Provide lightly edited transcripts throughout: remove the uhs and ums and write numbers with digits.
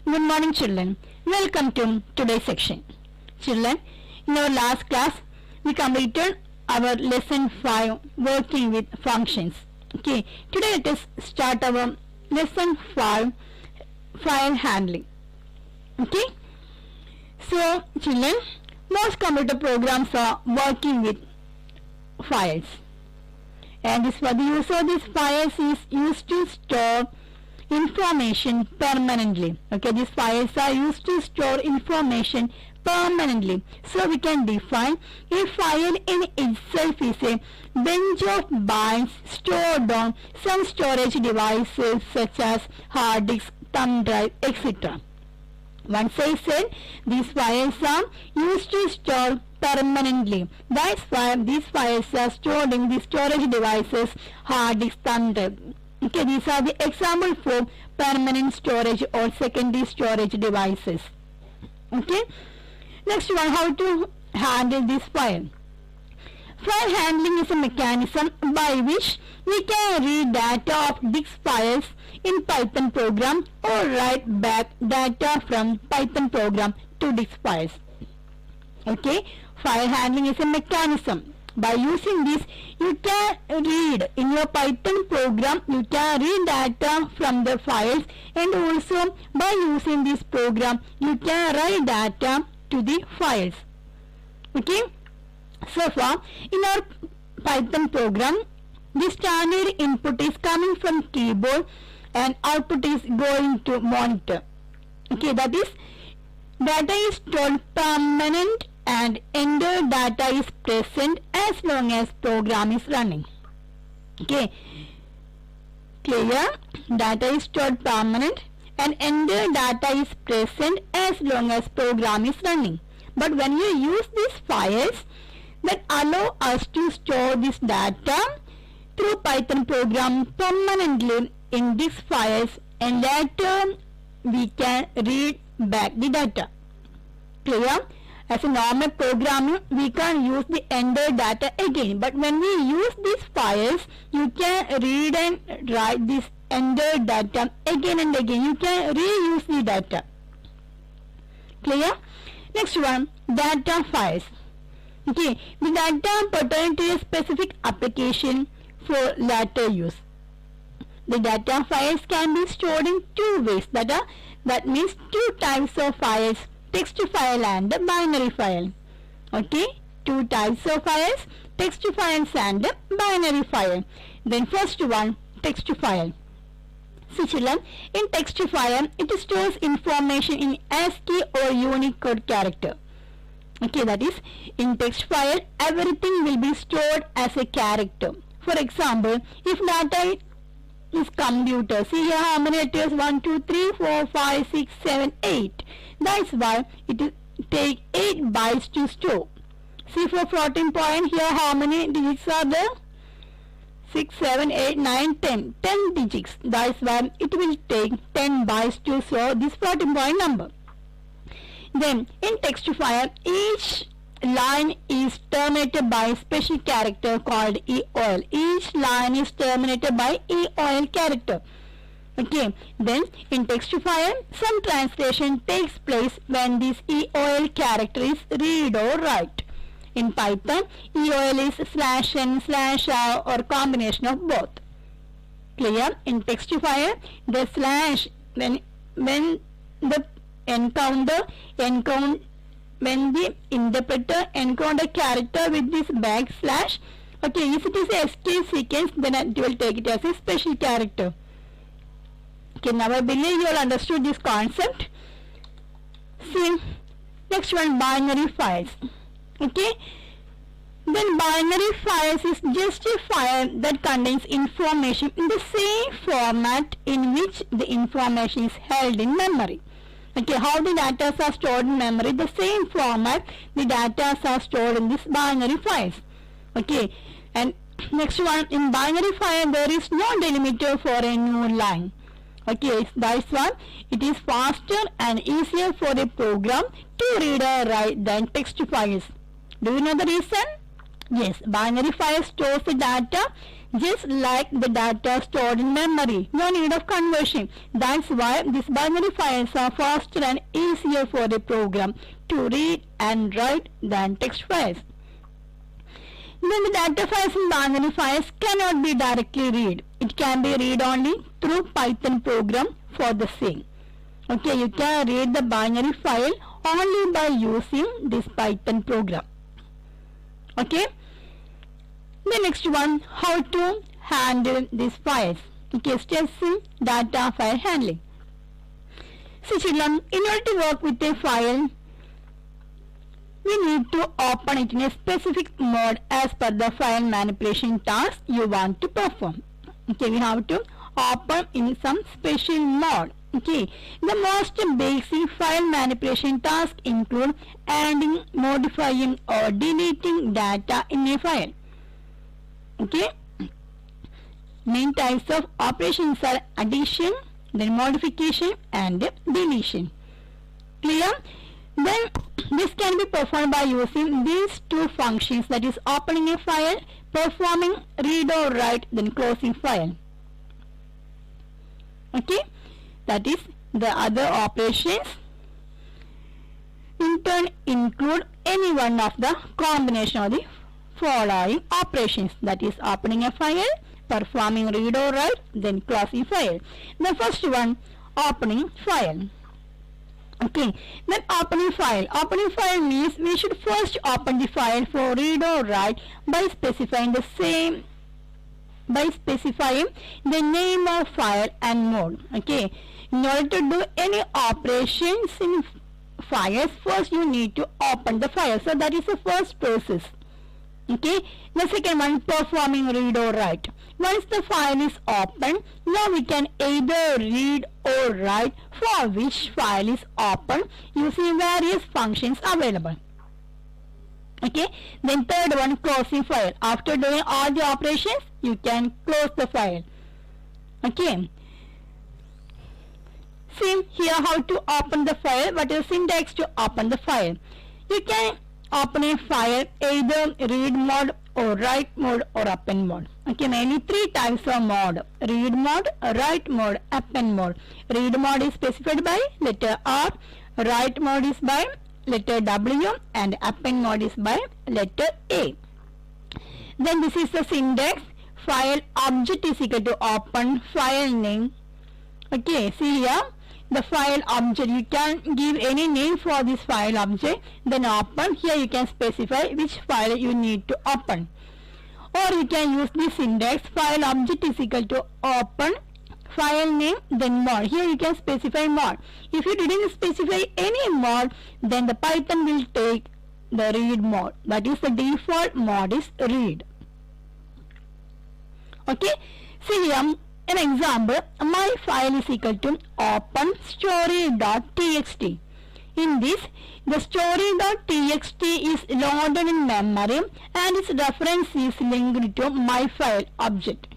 Good morning, children. Welcome to today's section. Children, in our last class, we completed our lesson 5, working with functions. Okay, today let us start our lesson 5, file handling. Okay, so children, most computer programs are working with files, and this for the use of these files is used to store information permanently. Okay, these files are used to store information permanently. So we can define a file in itself is a bunch of bytes stored on some storage devices such as hard disk, thumb drive, etc. Once I said these files are used to store permanently. That's why these files are stored in the storage devices hard disk, thumb drive. Okay, these are the example for permanent storage or secondary storage devices. Okay, next one, how to handle this file. File handling is a mechanism by which we can read data of disk files in Python program or write back data from Python program to disk files. Okay, file handling is a mechanism. By using this, you can read in your Python program, you can read data from the files, and also by using this program, you can write data to the files. Okay, so far in our Python program, the standard input is coming from keyboard and output is going to monitor. Okay, that is, data is stored permanent and entered data is present as long as program is running. Okay, clear? Data is stored permanent and entered data is present as long as program is running. But when you use these files that allow us to store this data through Python program permanently in these files, and later we can read back the data. Clear? As a normal programming, we can use the entered data again. But when we use these files, you can read and write this entered data again and again. You can reuse the data. Clear? Next one, data files. Okay, the data pertain to a specific application for later use. The data files can be stored in two ways. That means two types of files: text file and binary file. Okay, two types of files: text files and binary file. Then first one, text file. So children, in text file, it stores information in ASCII or Unicode character. Okay, that is, in text file, everything will be stored as a character. For example, if data is computer, see here how many letters: 1, 2, 3, 4, 5, 6, 7, 8. That's why it is take 8 bytes to store. See for floating point, here how many digits are there? 6, 7, 8, 9, 10. 10 digits. That's why it will take 10 bytes to store this floating point number. Then in text file, each line is terminated by a special character called EOL. Each line is terminated by EOL character. Okay, then in text file, some translation takes place when this EOL character is read or write. In Python, EOL is /n, /r or combination of both. Clear? In text file, the slash, when the when the interpreter encounter character with this backslash, okay, if it is a escape sequence, then it will take it as a special character. Okay, now I believe you all understood this concept. See, next one, binary files. Okay, then binary files is just a file that contains information in the same format in which the information is held in memory. Okay, how the data are stored in memory, the same format the data are stored in this binary files. Okay, and next one, in binary file there is no delimiter for a new line. Okay, that's why it is faster and easier for a program to read or write than text files. Do you know the reason? Yes, binary file stores the data just like the data stored in memory. No need of conversion. That's why these binary files are faster and easier for the program to read and write than text files. Then the data files in binary files cannot be directly read. It can be read only through Python program for the same. Okay, you can read the binary file only by using this Python program. Okay. The next one, how to handle these files. Okay, steps in data file handling. So children, in order to work with a file, we need to open it in a specific mode as per the file manipulation task you want to perform. Okay, we have to open in some special mode. Okay, the most basic file manipulation tasks include adding, modifying or deleting data in a file. Okay, main types of operations are addition, then modification and deletion. Clear? Then this can be performed by using these two functions, that is opening a file, performing read or write, then closing file. Okay, that is the other operations in turn include any one of the combination of the following operations, that is opening a file, performing read or write, then closing file. The first one, opening file. Okay, then opening file. Opening file means we should first open the file for read or write by specifying the name of file and mode. Okay, in order to do any operations in files, first you need to open the file. So that is the first process. Okay, the second one, performing read or write. Once the file is open, now we can either read or write for which file is open using various functions available. Okay, then third one, closing file. After doing all the operations, you can close the file. Okay, see here how to open the file. What is the syntax to open the file? You can open a file either read mode or write mode or append mode. Okay, mainly three types of mode: read mode, write mode, append mode. Read mode is specified by letter R, write mode is by letter W, and append mode is by letter A. Then this is the syntax. File object is equal to open file name. Okay, see here, the file object, you can give any name for this file object, then open. Here you can specify which file you need to open, or you can use the syntax file object is equal to open file name, then mode. Here you can specify mode. If you didn't specify any mode, then the Python will take the read mode, that is the default mode is read. Okay, see here an example. My file is equal to open story.txt. In this, the story.txt is loaded in memory and its reference is linked to my file object.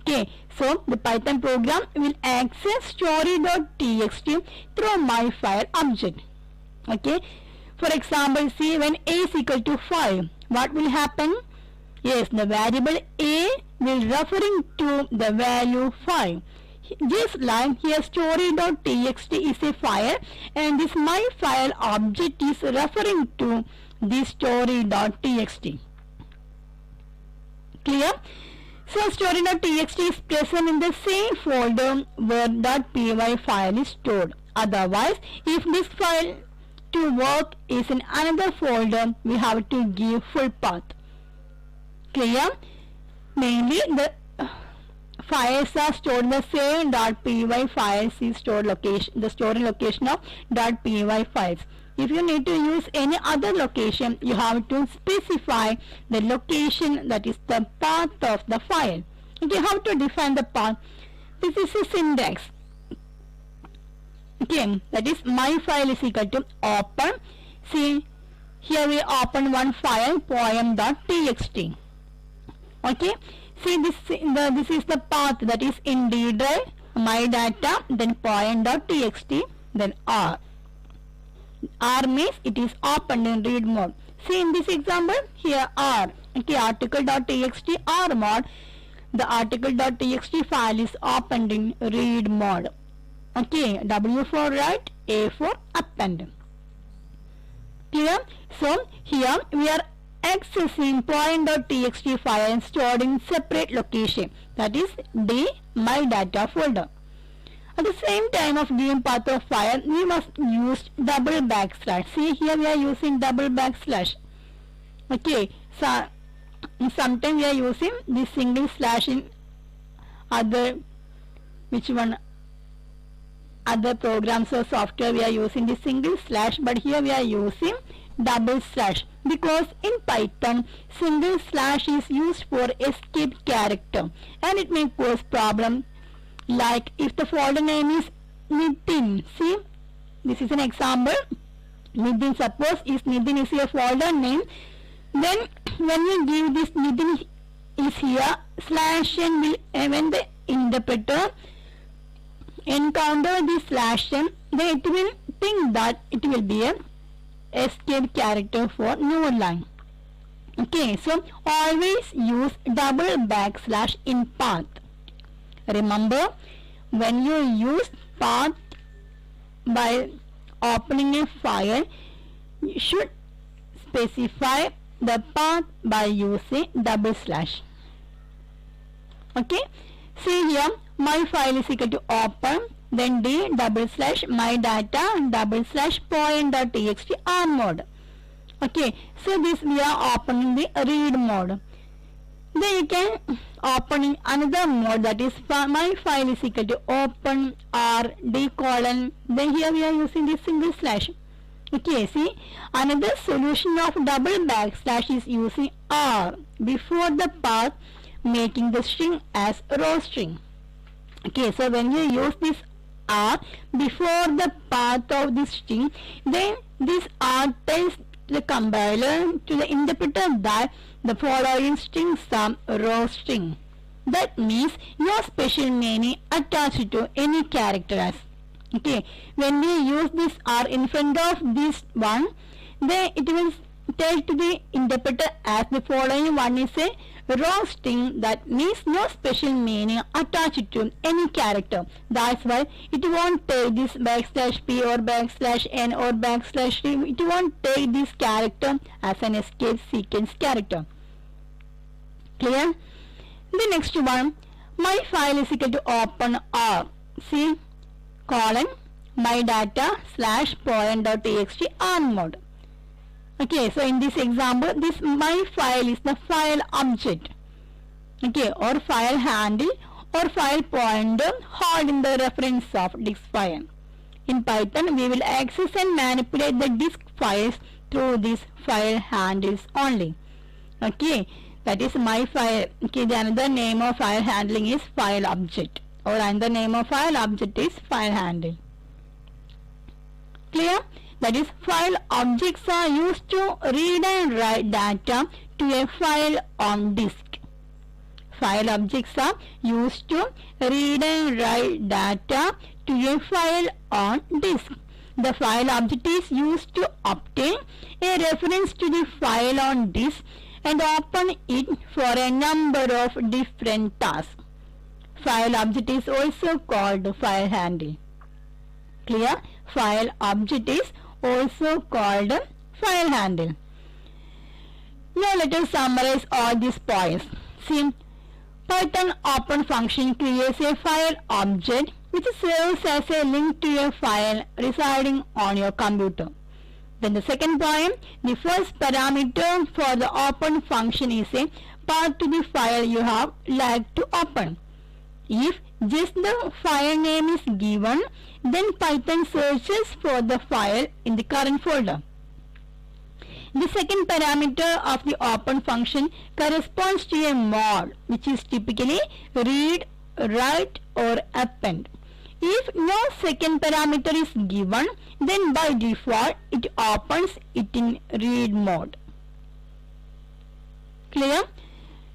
Okay, so the Python program will access story.txt through my file object. Okay, for example, see when a is equal to 5, what will happen? Yes, the variable a will referring to the value 5. Just like here story.txt is a file and this my file object is referring to the story.txt. Clear? So story.txt is present in the same folder where .py file is stored. Otherwise, if this file to work is in another folder, we have to give full path. Clear? Mainly the files are stored in the same .py files is stored location, the storing location of .py files. If you need to use any other location, you have to specify the location, that is the path of the file. Okay, how to define the path? This is a syntax. Okay, that is my file is equal to open. See, here we open one file, poem.txt. Okay, see this is the path, that is in D drive, my data, then poem.txt, then R. R means it is opened in read mode. See in this example, here R. Okay, article.txt R mode. The article.txt file is opened in read mode. Okay, W for write, A for append. Clear? So here we are accessing point.txt file stored in separate location, that is the my data folder. At the same time of giving path of file, we must use double backslash. See, here we are using double backslash. Okay, so sometimes we are using this single slash in other other programs or software. We are using the single slash, but here we are using double slash, because in Python single slash is used for escape character and it may cause problem. Like if the folder name is Nitin, see, this is an example. Nitin, suppose is Nitin is a folder name, then when you give this Nitin is here, slash n will, when the interpreter encounter the slash n, then it will think that it will be a escape character for new line. Okay, so always use double backslash in path. Remember, when you use path by opening a file, you should specify the path by using double slash. Okay, see here, my file is equal to open, then d double slash my data double slash point.txt R mode. Okay, so this we are opening the read mode. Then you can open in another mode, that is my file is equal to open R d colon, then here we are using this single slash. Okay, see, another solution of double backslash is using R before the path, making the string as row string. Okay, so when you use this R before the path of this string, then this R tells the compiler to the interpreter that the following strings are row string. That means no special meaning attached to any character as. Okay, when we use this R in front of this one, then it will tell to the interpreter as the following one is a row string, that means no special meaning attached to any character. That's why it won't take this backslash p or backslash n or backslash t. It won't take this character as an escape sequence character. Clear? The next one, my file is equal to open R. See, colon my data slash point.txt R mode. Okay, so in this example, this my file is the file object, okay, or file handle or file pointer holding the reference of disk file. In Python, we will access and manipulate the disk files through these file handles only. Okay, that is my file. Okay, the another name of file handling is file object, or another name of file object is file handle. Clear? That is, file objects are used to read and write data to a file on disk. File objects are used to read and write data to a file on disk. The file object is used to obtain a reference to the file on disk and open it for a number of different tasks. File object is also called file handle. Clear? File object is also called file handle. Now let us summarize all these points. See, Python open function creates a file object which serves as a link to a file residing on your computer. Then the second point, the first parameter for the open function is a path to the file you have like to open. If just the file name is given, then Python searches for the file in the current folder. The second parameter of the open function corresponds to a mode, which is typically read, write or append. If no second parameter is given, then by default it opens it in read mode. Clear?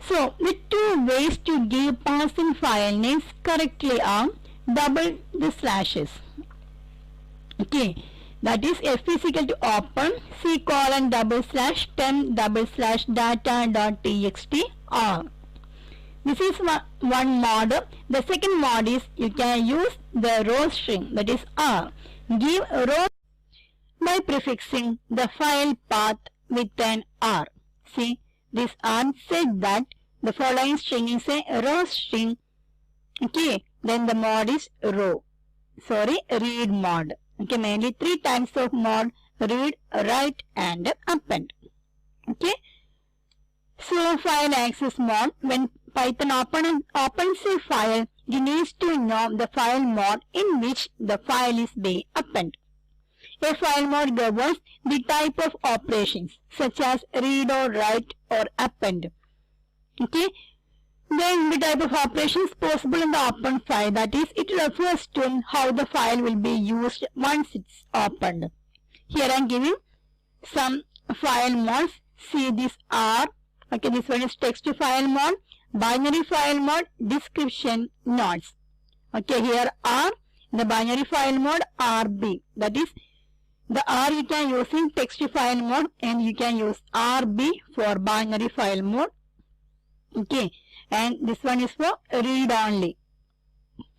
So, the two ways to give passing file names correctly are double the slashes. Okay, That is f is equal to open c:/temp/data.txt r. This is one mod. The second mod is you can use the row string, that is r. Give row by prefixing the file path with an r. See, this r said that the following string is a row string. Okay, then the mod is read mod. Okay, mainly three types of mod: read, write, and append. Okay, so file access mod. When Python opens a file, it needs to know the file mode in which the file is being appended. A file mode governs the type of operations such as read or write or append. Okay, then the type of operations possible in the open file, that is, it refers to how the file will be used once it's opened. Here I am giving some file modes. See this R. Okay, this one is text file mode, binary file mode, description, notes. Okay, here R, the binary file mode RB. That is, the R you can use in text file mode and you can use RB for binary file mode. Okay, and this one is for read only.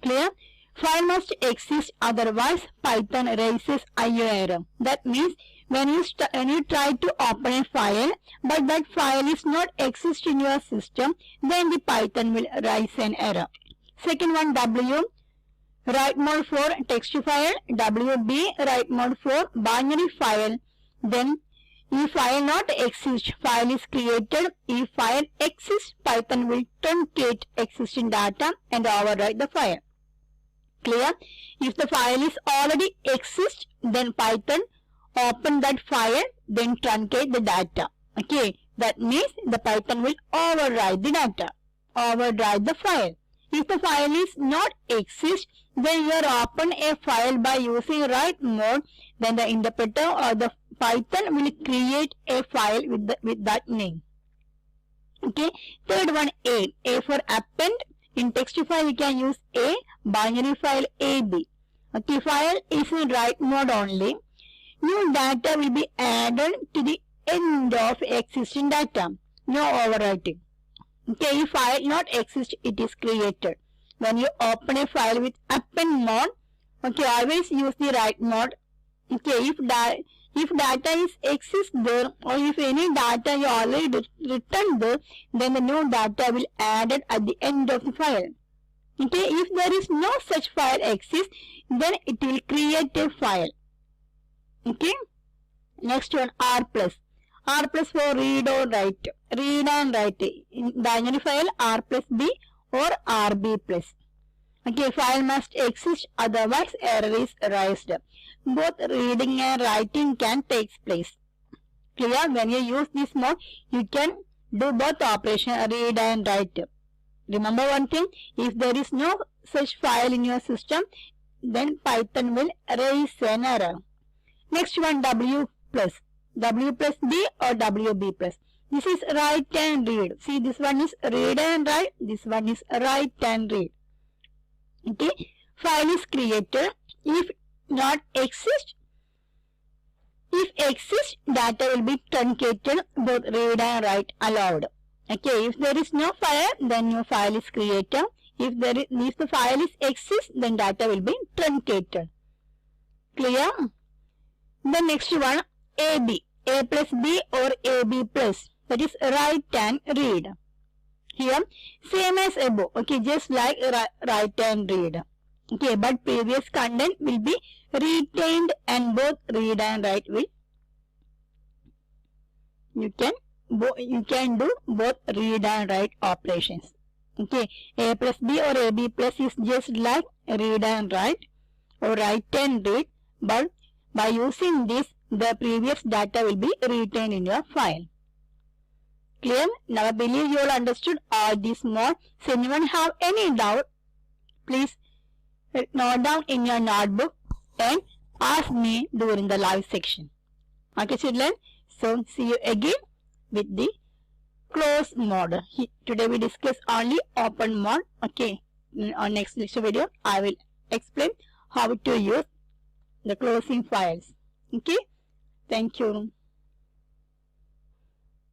Clear? File must exist, otherwise Python raises IO error. That means when you try to open a file but that file is not exist in your system, then the Python will raise an error. Second one, W, write mode for text file, WB, write mode for binary file. Then if file not exist, file is created. If file exists, Python will truncate existing data and overwrite the file. Clear? If the file is already exist, then Python open that file, then truncate the data. Okay, that means the Python will override the data, override the file. If the file is not exist, then you are open a file by using write mode, then the interpreter or the Python will create a file with that name. Okay, third one, A for append. In text file you can use A, binary file AB. Okay, file is in write mode only. New data will be added to the end of existing data. No overwriting. Okay, if file not exist, it is created. When you open a file with append mode, okay, always use the write mode. Okay, if data is exist there, or if any data you already written there, then the new data will added at the end of the file. Okay, if there is no such file exist, then it will create a file. Okay, next one, R plus. R plus for read or write. Read and write. In binary file, R plus B or RB plus. Okay, file must exist, otherwise error is raised. Both reading and writing can take place. Clear? When you use this mode, you can do both operations, read and write. Remember one thing, if there is no such file in your system, then Python will raise an error. Next one, W plus. W plus B or WB plus. This is write and read. See, this one is read and write. This one is write and read. Okay, file is created. If not exist, if exist, data will be truncated. Both read and write allowed. Okay, if there is no file, then new file is created. If the file is exist, then data will be truncated. Clear? The next one, AB. A plus B or AB plus. That is write and read. Here, same as above. Okay, just like write and read. Okay, but previous content will be retained and both read and write will. You can do both read and write operations. Okay, A plus B or AB plus is just like read and write or write and read, but by using this, the previous data will be retained in your file. Clear? Now I believe you all understood all this more. So anyone have any doubt, please note down in your notebook and ask me during the live section. Okay, children? So see you again with the close mode. Today we discuss only open mode. Okay, on next video I will explain how to use the closing files. Okay, thank you.